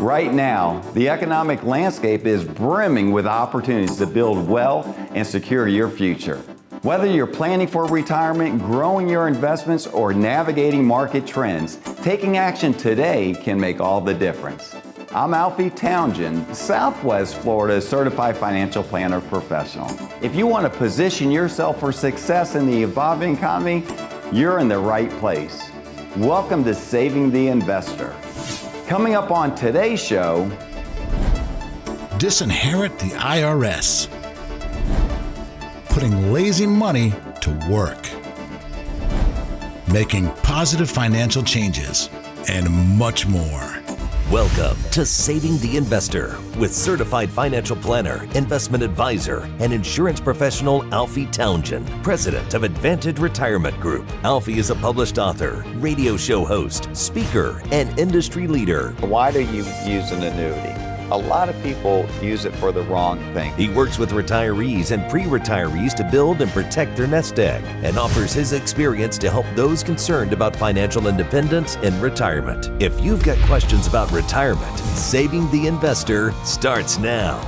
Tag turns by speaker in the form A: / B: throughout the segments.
A: Right now, the economic landscape is brimming with opportunities to build wealth and secure your future. Whether you're planning for retirement, growing your investments, or navigating market trends, taking action today can make all the difference. I'm Alfie Townsend, Southwest Florida's Certified Financial Planner Professional. If you want to position yourself for success in the evolving economy, you're in the right place. Welcome to Saving the Investor. Coming up on today's show,
B: Disinherit the IRS. Putting lazy money to work. Making positive financial changes, and much more.
C: Welcome to Saving the Investor with certified financial planner, investment advisor, and insurance professional Alfie Townsend, president of Advantage Retirement Group. Alfie is a published author, radio show host, speaker, and industry leader.
A: why do you use an annuity? A lot of people use it for the wrong thing.
C: He works with retirees and pre-retirees to build and protect their nest egg and offers his experience to help those concerned about financial independence in retirement. If you've got questions about retirement, Saving the Investor starts now.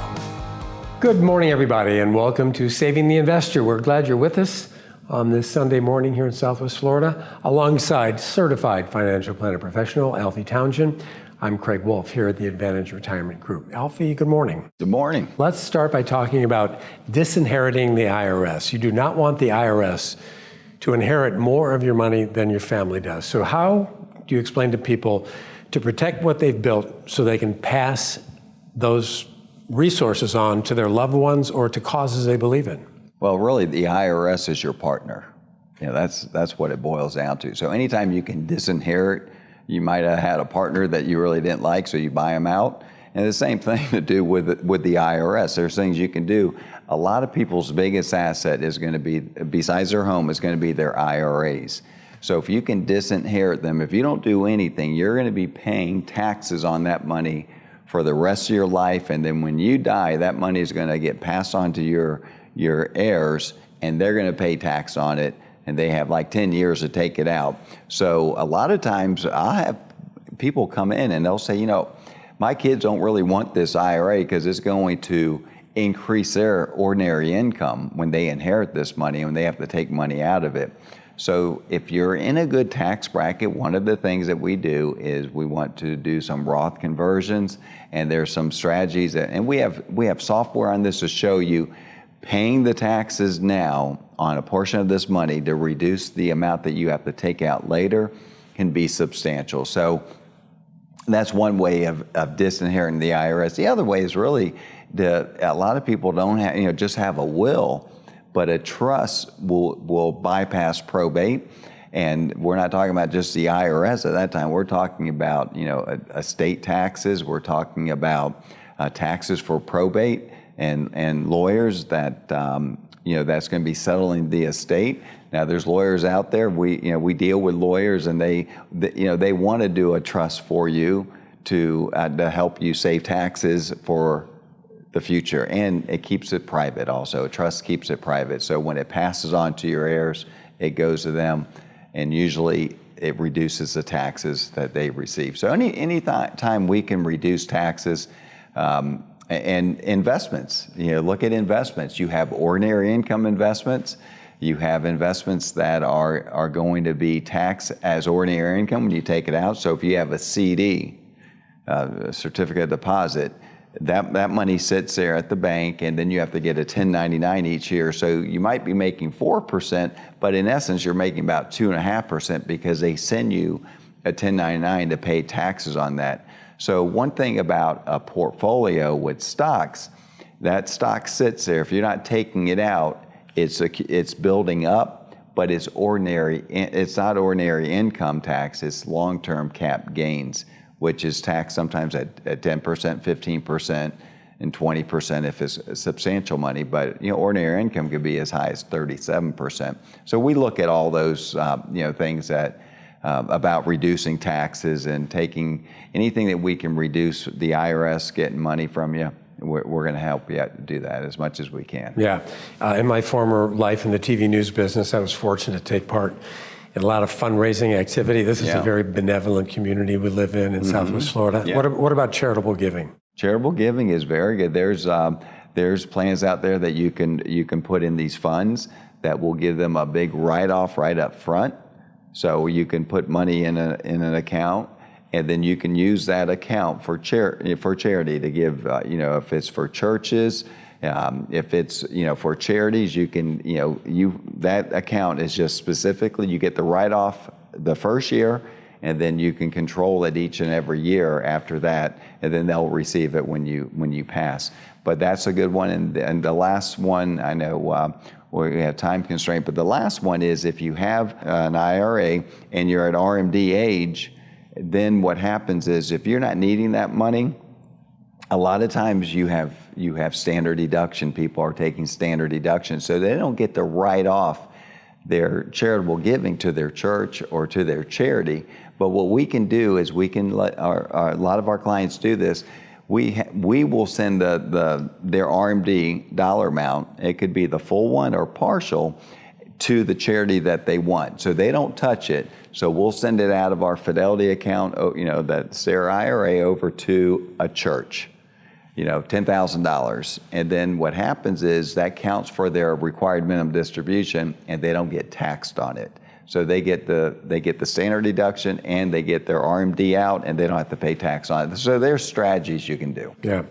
D: Good morning, everybody, and welcome to Saving the Investor. We're glad you're with us on this Sunday morning here in Southwest Florida, alongside certified financial planner professional Alfie Townsend. I'm Craig Wolf here at the Advantage Retirement Group. Alfie, good morning.
A: Good morning.
D: Let's start by talking about disinheriting the IRS. You do not want the IRS to inherit more of your money than your family does. So how do you explain to people to protect what they've built so they can pass those resources on to their loved ones or to causes they believe in?
A: Well, really, the IRS is your partner. You know, that's what it boils down to. So anytime you can disinherit, you might have had a partner that you really didn't like, so you buy them out. And the same thing to do with the IRS. There's things you can do. A lot of people's biggest asset is going to be, besides their home, is going to be their IRAs. So if you can disinherit them, if you don't do anything, you're going to be paying taxes on that money for the rest of your life. And then when you die, that money is going to get passed on to your heirs, and they're going to pay tax on it. And they have like 10 years to take it out. So a lot of times I have people come in and they'll say, you know, my kids don't really want this IRA because it's going to increase their ordinary income when they inherit this money and they have to take money out of it. So if you're in a good tax bracket, one of the things that we do is we want to do some Roth conversions, and there's some strategies and we have software on this to show you paying the taxes now on a portion of this money to reduce the amount that you have to take out later can be substantial. So that's one way of disinheriting the IRS. The other way is really a lot of people don't have, just have a will, but a trust will bypass probate. And we're not talking about just the IRS at that time. We're talking about, estate taxes. We're talking about taxes for probate and lawyers that that's going to be settling the estate. Now, there's lawyers out there. We deal with lawyers, and they want to do a trust for you to help you save taxes for the future, and it keeps it private. Also, a trust keeps it private. So when it passes on to your heirs, it goes to them, and usually it reduces the taxes that they receive. So any time we can reduce taxes. And investments, look at investments. You have ordinary income investments. You have investments that are going to be taxed as ordinary income when you take it out. So if you have a CD, a certificate of deposit, that money sits there at the bank, and then you have to get a 1099 each year. So you might be making 4%, but in essence, you're making about 2.5% because they send you a 1099 to pay taxes on that. So one thing about a portfolio with stocks, that stock sits there. If you're not taking it out, it's building up, but it's ordinary. It's not ordinary income tax. It's long-term cap gains, which is taxed sometimes at 10%, 15%, and 20% if it's substantial money. But ordinary income could be as high as 37%. So we look at all those things that. About reducing taxes and taking anything that we can reduce the IRS getting money from you. We're going to help you do that as much as we can.
D: Yeah. In my former life in the TV news business, I was fortunate to take part and a lot of fundraising activity. This is
A: Yeah.
D: a very benevolent community we live in Southwest Florida.
A: Yeah.
D: What about charitable giving?
A: Charitable giving is very good. There's plans out there that you can put in these funds that will give them a big write-off right up front. So you can put money in an account, and then you can use that account for charity to give. If it's for churches, if it's for charities, you can that account is just specifically you get the write-off the first year, and then you can control it each and every year after that, and then they'll receive it when you pass. But that's a good one. And the last one, I know we have time constraint, but the last one is if you have an IRA and you're at RMD age, then what happens is if you're not needing that money, a lot of times you have standard deduction. People are taking standard deduction, so they don't get to write off their charitable giving to their church or to their charity. But what we can do is we can let a lot of our clients do this. We will send their RMD dollar amount. It could be the full one or partial to the charity that they want. So they don't touch it. So we'll send it out of our Fidelity account, that's their IRA, over to a church. $10,000. And then what happens is that counts for their required minimum distribution, and they don't get taxed on it. So they get the standard deduction, and they get their RMD out, and they don't have to pay tax on it. So there's strategies you can do.
D: Yeah.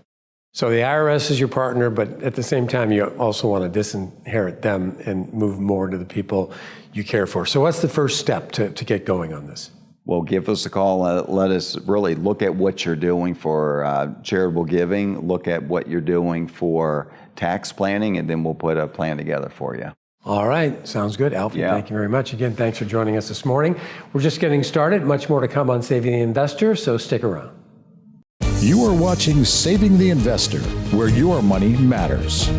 D: So the IRS is your partner, but at the same time, you also want to disinherit them and move more to the people you care for. So what's the first step to get going on this?
A: Well, give us a call. Let us really look at what you're doing for charitable giving, look at what you're doing for tax planning, and then we'll put a plan together for you.
D: All right. Sounds good. Alfie,
A: Yeah.
D: Thank you very much. Again, thanks for joining us this morning. We're just getting started. Much more to come on Saving the Investor, so stick around.
B: You are watching Saving the Investor, where your money matters.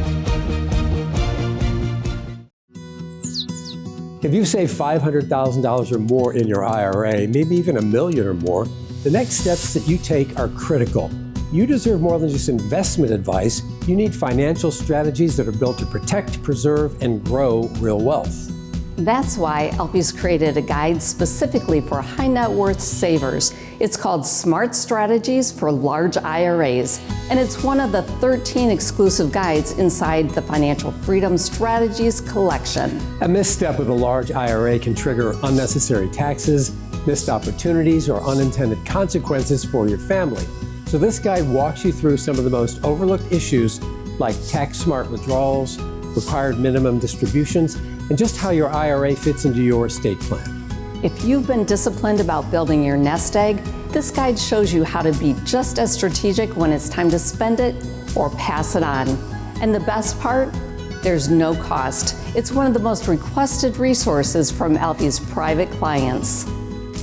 D: If you've saved $500,000 or more in your IRA, maybe even $1 million or more, the next steps that you take are critical. You deserve more than just investment advice. You need financial strategies that are built to protect, preserve, and grow real wealth.
E: That's why Alfie's created a guide specifically for high net worth savers. It's called Smart Strategies for Large IRAs, and it's one of the 13 exclusive guides inside the Financial Freedom Strategies collection.
D: A misstep with a large IRA can trigger unnecessary taxes, missed opportunities, or unintended consequences for your family. So this guide walks you through some of the most overlooked issues like tax-smart withdrawals, required minimum distributions, and just how your IRA fits into your estate plan.
E: If you've been disciplined about building your nest egg, this guide shows you how to be just as strategic when it's time to spend it or pass it on. And the best part, there's no cost. It's one of the most requested resources from Alfie's private clients.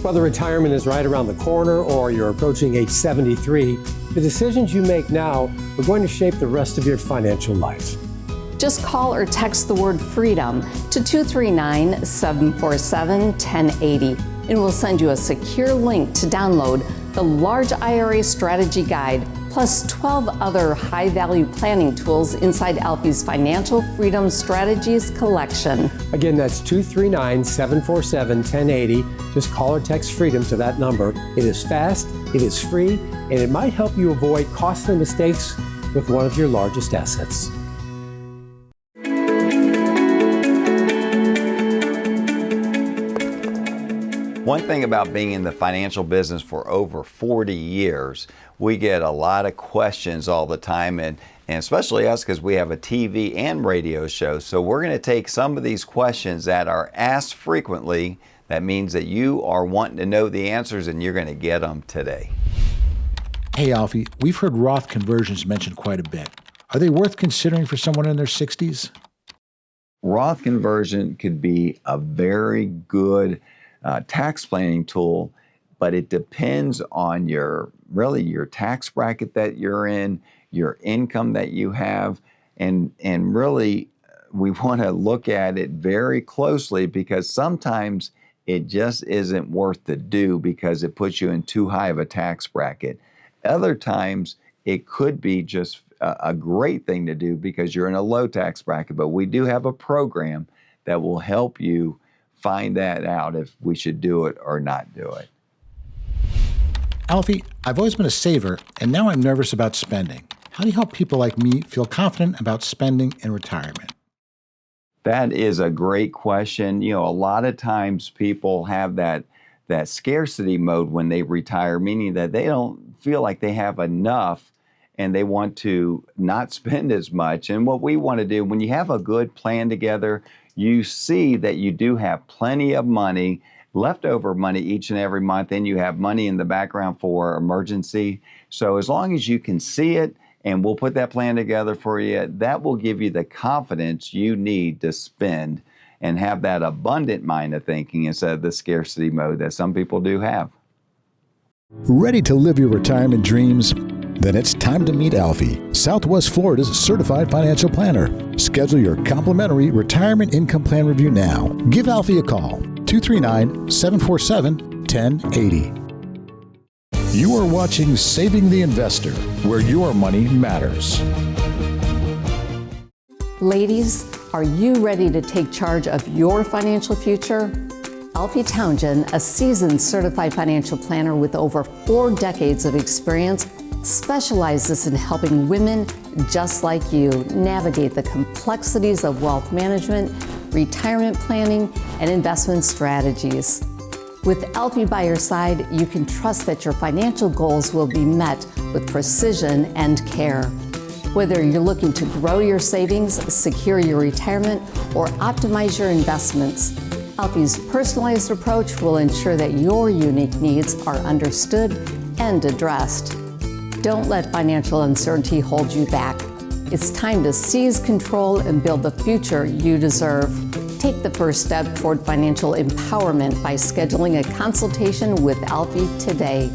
D: Whether retirement is right around the corner or you're approaching age 73, the decisions you make now are going to shape the rest of your financial life.
E: Just call or text the word FREEDOM to 239-747-1080, and we'll send you a secure link to download the Large IRA Strategy Guide, plus 12 other high-value planning tools inside Alfie's Financial Freedom Strategies collection.
D: Again, that's 239-747-1080. Just call or text FREEDOM to that number. It is fast, it is free, and it might help you avoid costly mistakes with one of your largest assets.
A: One thing about being in the financial business for over 40 years, we get a lot of questions all the time, and especially us because we have a TV and radio show. So we're going to take some of these questions that are asked frequently. That means that you are wanting to know the answers, and you're going to get them today.
F: Hey, Alfie, we've heard Roth conversions mentioned quite a bit. Are they worth considering for someone in their 60s?
A: Roth conversion could be a very good tax planning tool, but it depends on your tax bracket that you're in, your income that you have, and really we want to look at it very closely, because sometimes it just isn't worth the do because it puts you in too high of a tax bracket. Other times it could be just a great thing to do because you're in a low tax bracket, but we do have a program that will help you find that out if we should do it or not do it.
F: Alfie, I've always been a saver, and now I'm nervous about spending. How do you help people like me feel confident about spending in retirement?
A: That is a great question. You know, a lot of times people have that scarcity mode when they retire, meaning that they don't feel like they have enough and they want to not spend as much. And what we want to do, when you have a good plan together, you see that you do have plenty of money, leftover money each and every month, and you have money in the background for emergency. So as long as you can see it, and we'll put that plan together for you, that will give you the confidence you need to spend and have that abundant mind of thinking instead of the scarcity mode that some people do have.
B: Ready to live your retirement dreams? Then it's time to meet Alfie, Southwest Florida's certified financial planner. Schedule your complimentary retirement income plan review now. Give Alfie a call, 239-747-1080. You are watching Saving the Investor, where your money matters.
E: Ladies, are you ready to take charge of your financial future? Alfie Townsend, a seasoned certified financial planner with over 4 decades of experience, specializes in helping women just like you navigate the complexities of wealth management, retirement planning, and investment strategies. With Alfie by your side, you can trust that your financial goals will be met with precision and care. Whether you're looking to grow your savings, secure your retirement, or optimize your investments, Alfie's personalized approach will ensure that your unique needs are understood and addressed. Don't let financial uncertainty hold you back. It's time to seize control and build the future you deserve. Take the first step toward financial empowerment by scheduling a consultation with Alfie today.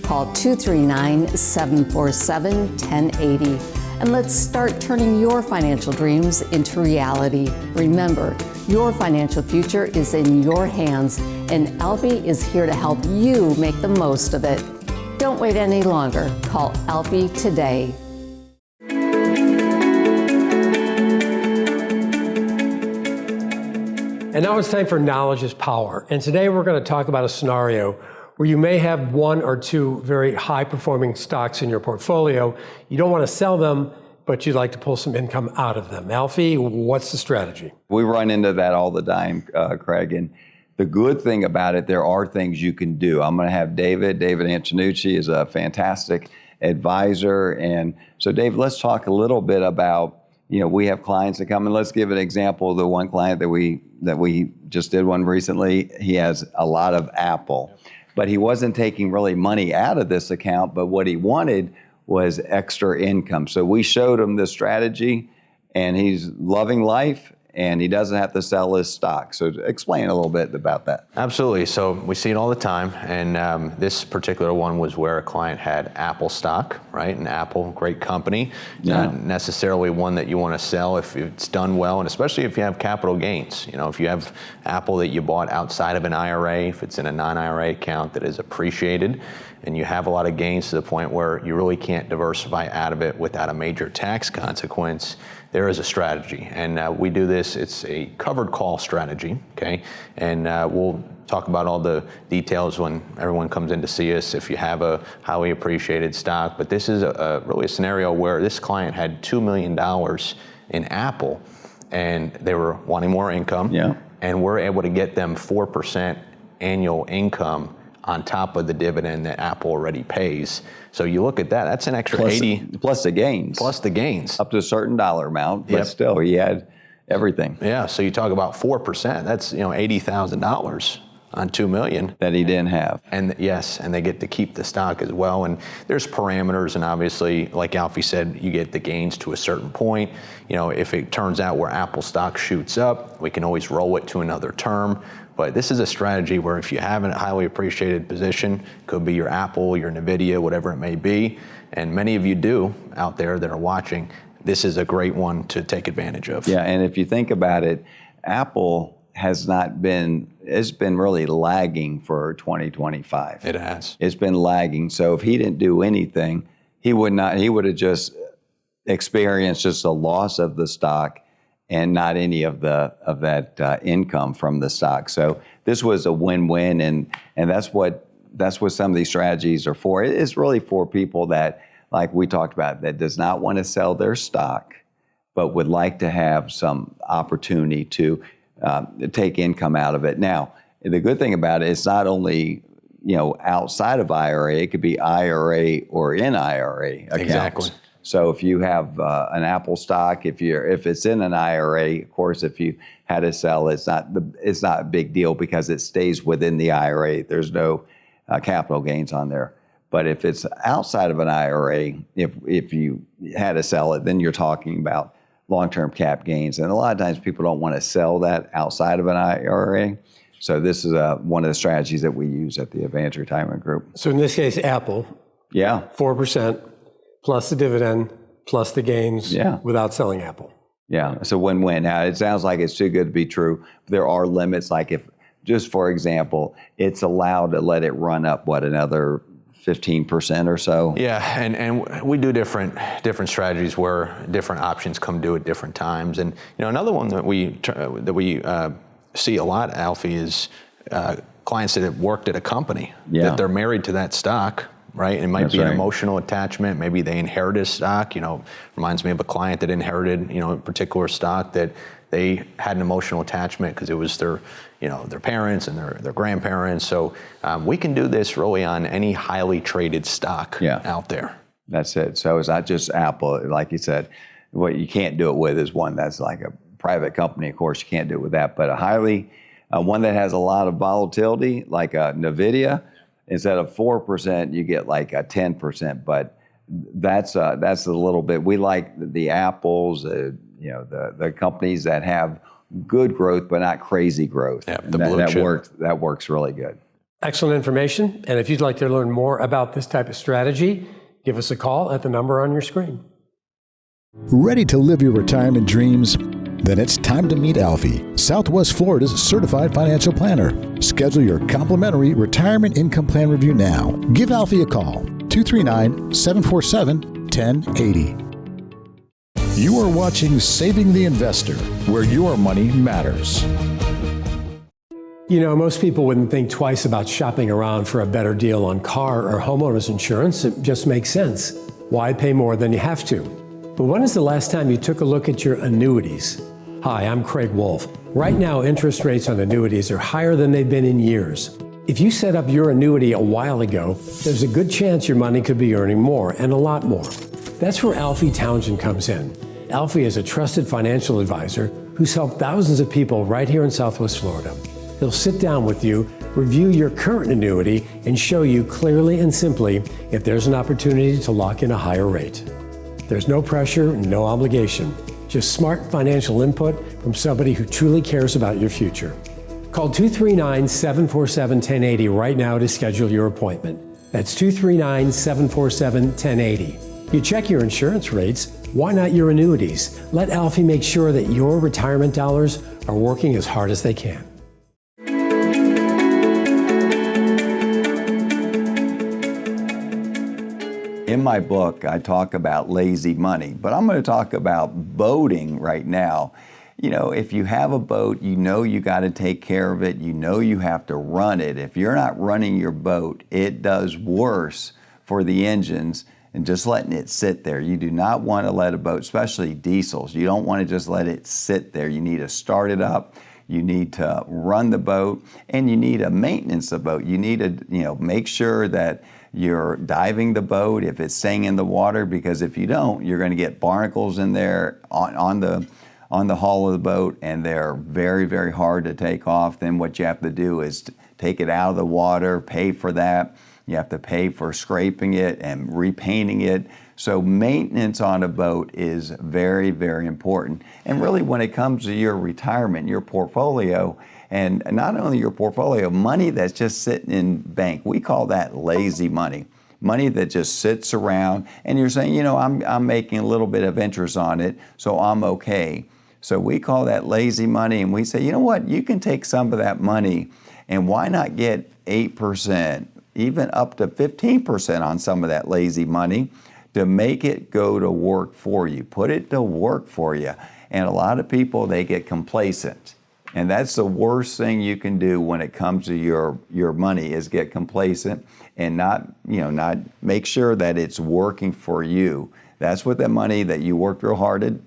E: Call 239-747-1080 and let's start turning your financial dreams into reality. Remember, your financial future is in your hands, and Alfie is here to help you make the most of it. Don't wait any longer. Call Alfie today.
D: And now it's time for Knowledge is Power. And today we're going to talk about a scenario where you may have 1 or 2 very high-performing stocks in your portfolio. You don't want to sell them, but you'd like to pull some income out of them. Alfie, what's the strategy?
A: We run into that all the time, Craig. And the good thing about it, there are things you can do. I'm going to have David Antonucci is a fantastic advisor. And so, Dave, let's talk a little bit about, you know, we have clients that come, and let's give an example of the one client that we just did one recently. He has a lot of Apple, but he wasn't taking really money out of this account, but what he wanted was extra income. So we showed him this strategy, and he's loving life, and he doesn't have to sell his stock. So explain a little bit about that.
G: Absolutely. So we see it all the time. And this particular one was where a client had Apple stock, right? And Apple, great company, not necessarily one that you want to sell if it's done well, and especially if you have capital gains. You know, if you have Apple that you bought outside of an IRA, if it's in a non-IRA account that is appreciated, and you have a lot of gains to the point where you really can't diversify out of it without a major tax consequence, there is a strategy. And we do this, it's a covered call strategy, okay? And we'll talk about all the details when everyone comes in to see us if you have a highly appreciated stock. But this is really a scenario where this client had $2 million in Apple, and they were wanting more income.
A: Yeah.
G: And we're able to get them 4% annual income on top of the dividend that Apple already pays. So you look at that, that's an extra 80.
A: Plus the gains.
G: Plus the gains.
A: Up to a certain dollar amount, but still, he had everything.
G: Yeah, so you talk about 4%, that's $80,000 on $2 million.
A: That he didn't have.
G: And yes, and they get to keep the stock as well. And there's parameters, and obviously, like Alfie said, you get the gains to a certain point. You know, if it turns out where Apple stock shoots up, we can always roll it to another term. But this is a strategy where if you have a highly appreciated position, could be your Apple, your NVIDIA, whatever it may be, and many of you do out there that are watching, this is a great one to take advantage of.
A: Yeah, and if you think about it, Apple has not been, it's been really lagging for 2025.
G: It has.
A: It's been lagging. So if he didn't do anything, he would have just experienced just a loss of the stock and not any of that income from the stock. So this was a win-win, and that's what some of these strategies are for. It's really for people that, like we talked about, that does not want to sell their stock, but would like to have some opportunity to take income out of it. Now, the good thing about it, it's not only outside of IRA, it could be IRA or in IRA accounts.
G: Exactly.
A: So if you have an Apple stock, if it's in an IRA, of course, if you had to sell, it's not a big deal because it stays within the IRA. There's no capital gains on there. But if it's outside of an IRA, if you had to sell it, then you're talking about long-term cap gains. And a lot of times people don't want to sell that outside of an IRA. So this is one of the strategies that we use at the Advantage Retirement Group.
D: So in this case, Apple,
A: Yeah.
D: 4% plus the dividend plus the gains
A: Yeah.
D: without selling Apple.
A: Yeah, it's a win-win. Now, it sounds like it's too good to be true. There are limits, like if, just for example, it's allowed to let it run up, another 15% or so?
G: Yeah, and we do different strategies where different options come due at different times. And another one that we see a lot, Alfie, is clients that have worked at a company, that they're married to that stock, right? It might be an emotional attachment. Maybe they inherited stock. Reminds me of a client that inherited, a particular stock that they had an emotional attachment because it was their parents and their grandparents. So we can do this really on any highly traded stock out there.
A: That's it. So it's not just Apple, like you said. What you can't do it with is one that's like a private company. Of course, you can't do it with that. But one that has a lot of volatility, like a NVIDIA, instead of 4%, you get like a 10%. But that's a little bit. We like the Apples, the companies that have good growth but not crazy growth.
G: Yeah, the blue chip.
A: That works really good.
D: Excellent information. And if you'd like to learn more about this type of strategy, give us a call at the number on your screen.
B: Ready to live your retirement dreams? Then it's time to meet Alfie, Southwest Florida's certified financial planner. Schedule your complimentary retirement income plan review now. Give Alfie a call, 239-747-1080. You are watching Saving the Investor, where your money matters.
D: Most people wouldn't think twice about shopping around for a better deal on car or homeowners insurance. It just makes sense. Why pay more than you have to? But when is the last time you took a look at your annuities? Hi, I'm Craig Wolf. Right now, interest rates on annuities are higher than they've been in years. If you set up your annuity a while ago, there's a good chance your money could be earning more, and a lot more. That's where Alfie Townsend comes in. Alfie is a trusted financial advisor who's helped thousands of people right here in Southwest Florida. He'll sit down with you, review your current annuity, and show you clearly and simply if there's an opportunity to lock in a higher rate. There's no pressure and no obligation, just smart financial input from somebody who truly cares about your future. Call 239-747-1080 right now to schedule your appointment. That's 239-747-1080. You check your insurance rates, why not your annuities? Let Alfie make sure that your retirement dollars are working as hard as they can.
A: In my book, I talk about lazy money, but I'm going to talk about boating right now. If you have a boat, you got to take care of it. You have to run it. If you're not running your boat, it does worse for the engines and just letting it sit there. You do not want to let a boat, especially diesels, you don't want to just let it sit there. You need to start it up. You need to run the boat, and you need to maintenance the boat. You need to, make sure that you're diving the boat if it's staying in the water, because if you don't, you're going to get barnacles in there on the hull of the boat, and they're very, very hard to take off. Then what you have to do is take it out of the water, pay for that. You have to pay for scraping it and repainting it. So maintenance on a boat is very, very important. And really, when it comes to your retirement, your portfolio, and not only your portfolio, money that's just sitting in bank, we call that lazy money. Money that just sits around, and you're saying, I'm making a little bit of interest on it, so I'm okay. So we call that lazy money, and we say, you know what, you can take some of that money, and why not get 8%, even up to 15% on some of that lazy money, to make it go to work for you. Put it to work for you. And a lot of people, they get complacent. And that's the worst thing you can do when it comes to your money, is get complacent and not make sure that it's working for you. That's what that money that you worked real hard to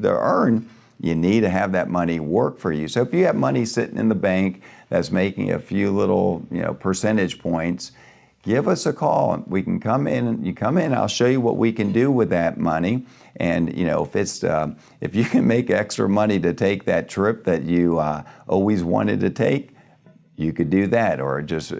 A: earn, you need to have that money work for you. So if you have money sitting in the bank that's making a few little, percentage points, give us a call. We can come in. You come in, I'll show you what we can do with that money. And if you can make extra money to take that trip that you always wanted to take, you could do that, or just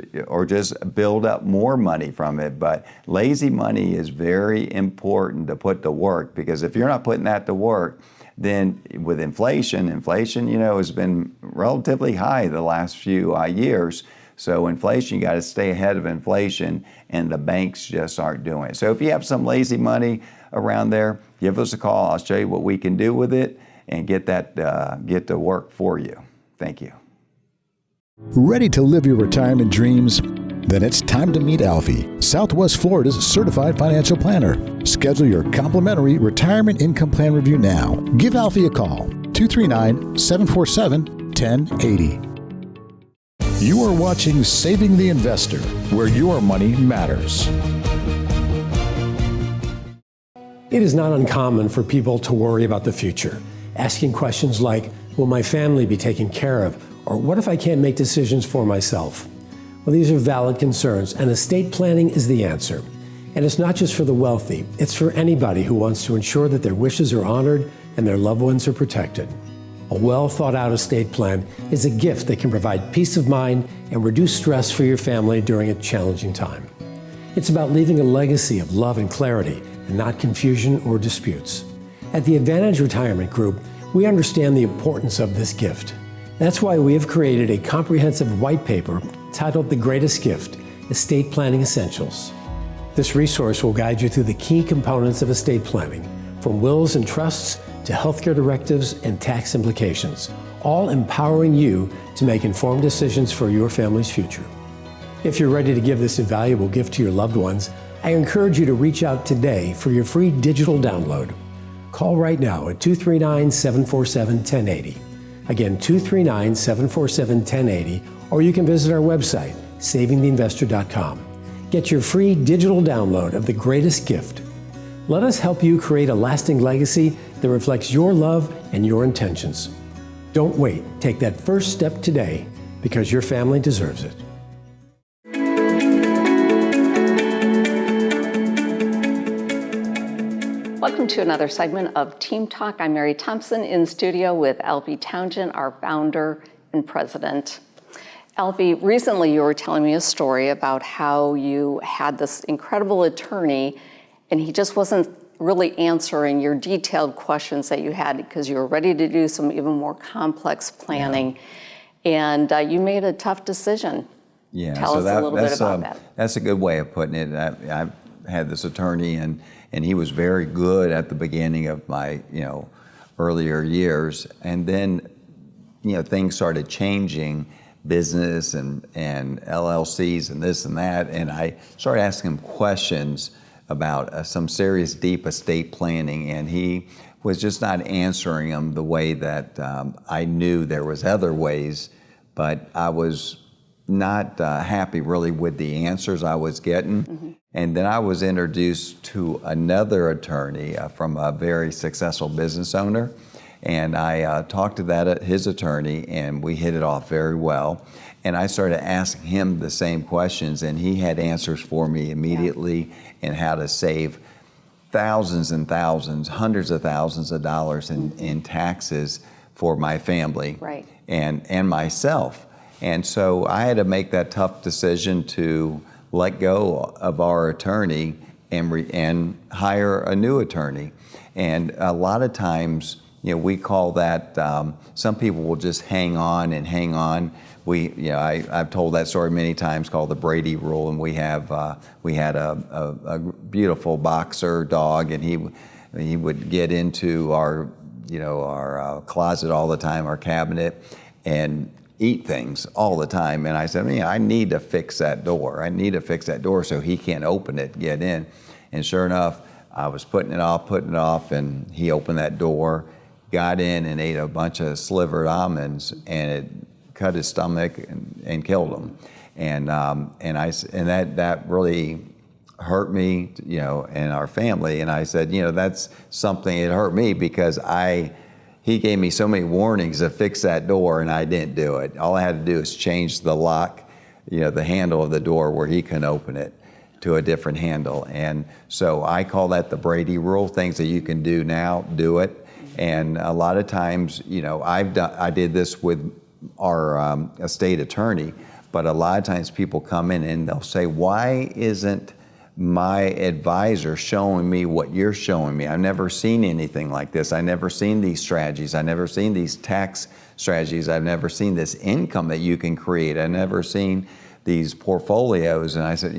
A: build up more money from it. But lazy money is very important to put to work, because if you're not putting that to work, then with inflation, has been relatively high the last few years. So inflation, you got to stay ahead of inflation, and the banks just aren't doing it. So if you have some lazy money around there, give us a call. I'll show you what we can do with it and get to work for you. Thank you.
B: Ready to live your retirement dreams? Then it's time to meet Alfie, Southwest Florida's certified financial planner. Schedule your complimentary retirement income plan review now. Give Alfie a call, 239-747-1080. You are watching Saving the Investor, where your money matters.
D: It is not uncommon for people to worry about the future, asking questions like, will my family be taken care of? Or what if I can't make decisions for myself? Well, these are valid concerns, and estate planning is the answer. And it's not just for the wealthy, it's for anybody who wants to ensure that their wishes are honored and their loved ones are protected. A well thought out estate plan is a gift that can provide peace of mind and reduce stress for your family during a challenging time. It's about leaving a legacy of love and clarity, and not confusion or disputes. At the Advantage Retirement Group, we understand the importance of this gift. That's why we have created a comprehensive white paper titled The Greatest Gift, Estate Planning Essentials. This resource will guide you through the key components of estate planning, from wills and trusts to healthcare directives and tax implications, all empowering you to make informed decisions for your family's future. If you're ready to give this invaluable gift to your loved ones, I encourage you to reach out today for your free digital download. Call right now at 239-747-1080. Again, 239-747-1080, or you can visit our website, savingtheinvestor.com. Get your free digital download of The Greatest Gift. Let us help you create a lasting legacy that reflects your love and your intentions. Don't wait. Take that first step today, because your family deserves it.
E: Welcome to another segment of Team Talk. I'm Mary Thompson, in studio with Alfie Townsend, our founder and president. Alfie, recently you were telling me a story about how you had this incredible attorney and he just wasn't really answering your detailed questions that you had because you were ready to do some even more complex planning. Yeah. And you made a tough decision.
A: Yeah,
E: Tell us a little bit about that.
A: That's a good way of putting it. I had this attorney and he was very good at the beginning of my, earlier years. And then, things started changing, business and LLCs and this and that. And I started asking him questions about some serious deep estate planning. And he was just not answering them the way that I knew there was other ways, but I was not happy really with the answers I was getting. Mm-hmm. And then I was introduced to another attorney from a very successful business owner. And I talked to his attorney, and we hit it off very well. And I started asking him the same questions, and he had answers for me immediately in how to save thousands and thousands, hundreds of thousands of dollars in taxes for my family and myself. And so I had to make that tough decision to let go of our attorney and hire a new attorney. And a lot of times, we call that, some people will just hang on and hang on. I've told that story many times, called the Brady Rule, and we had a beautiful boxer dog, and he would get into our closet all the time, our cabinet, and eat things all the time. And I said, I need to fix that door. I need to fix that door so he can't open it, get in. And sure enough, I was putting it off, and he opened that door, got in and ate a bunch of slivered almonds, and it cut his stomach and killed him. And that really hurt me, and our family. And I said, that's something, it hurt me because he gave me so many warnings to fix that door, and I didn't do it. All I had to do is change the lock, the handle of the door where he can open it to a different handle. And so I call that the Brady rule. Things that you can do now, do it. And a lot of times, I did this with our estate attorney, but a lot of times people come in and they'll say, why isn't my advisor showing me what you're showing me? I've never seen anything like this. I've never seen these strategies. I've never seen these tax strategies. I've never seen this income that you can create. I've never seen these portfolios. And I said,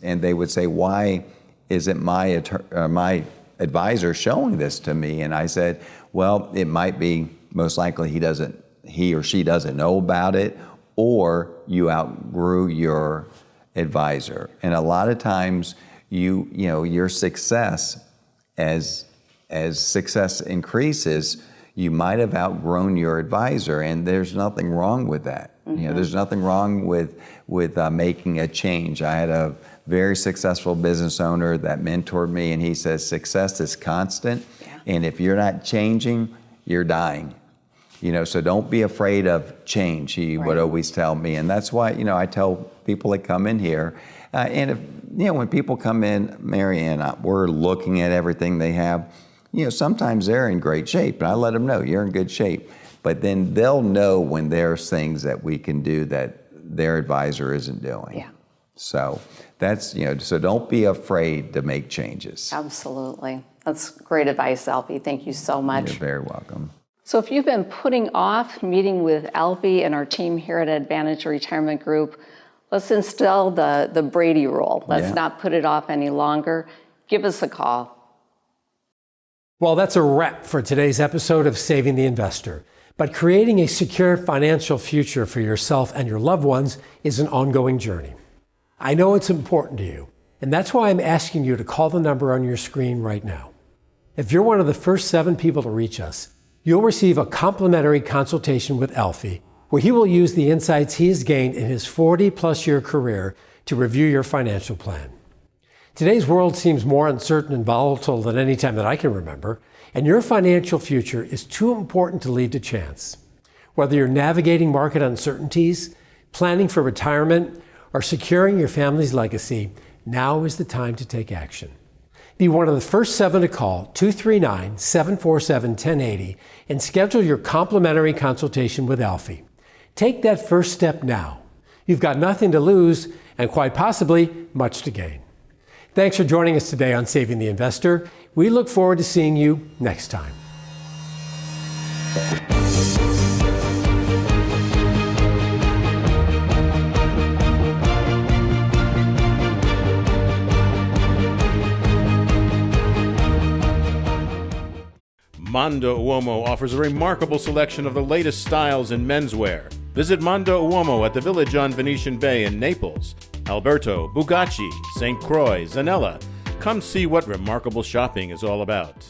A: and they would say, why isn't my advisor showing this to me? And I said, well, it might be most likely he or she doesn't know about it, or you outgrew your advisor. And a lot of times your success, as success increases, you might have outgrown your advisor, and there's nothing wrong with that. There's nothing wrong with making a change. I had a very successful business owner that mentored me, and he says success is constant, and if you're not changing, you're dying. So don't be afraid of change, he would always tell me. And that's why, I tell people that come in here, and if, when people come in, Mary Ann, we're looking at everything they have, sometimes they're in great shape, and I let them know, you're in good shape. But then they'll know when there's things that we can do that their advisor isn't doing.
E: Yeah.
A: So that's, so don't be afraid to make changes.
E: Absolutely. That's great advice, Alfie. Thank you so much.
A: You're very welcome.
E: So if you've been putting off meeting with Alfie and our team here at Advantage Retirement Group, let's instill the Brady rule. Let's not put it off any longer. Give us a call.
D: Well, that's a wrap for today's episode of Saving the Investor. But creating a secure financial future for yourself and your loved ones is an ongoing journey. I know it's important to you, and that's why I'm asking you to call the number on your screen right now. If you're one of the first 7 people to reach us, you'll receive a complimentary consultation with Alfie, where he will use the insights he has gained in his 40-plus year career to review your financial plan. Today's world seems more uncertain and volatile than any time that I can remember, and your financial future is too important to leave to chance. Whether you're navigating market uncertainties, planning for retirement, or securing your family's legacy, now is the time to take action. Be one of the first 7 to call 239-747-1080 and schedule your complimentary consultation with Alfie. Take that first step now. You've got nothing to lose and quite possibly much to gain. Thanks for joining us today on Saving the Investor. We look forward to seeing you next time.
H: Mondo Uomo offers a remarkable selection of the latest styles in menswear. Visit Mondo Uomo at the Village on Venetian Bay in Naples. Alberto, Bugatti, St. Croix, Zanella. Come see what remarkable shopping is all about.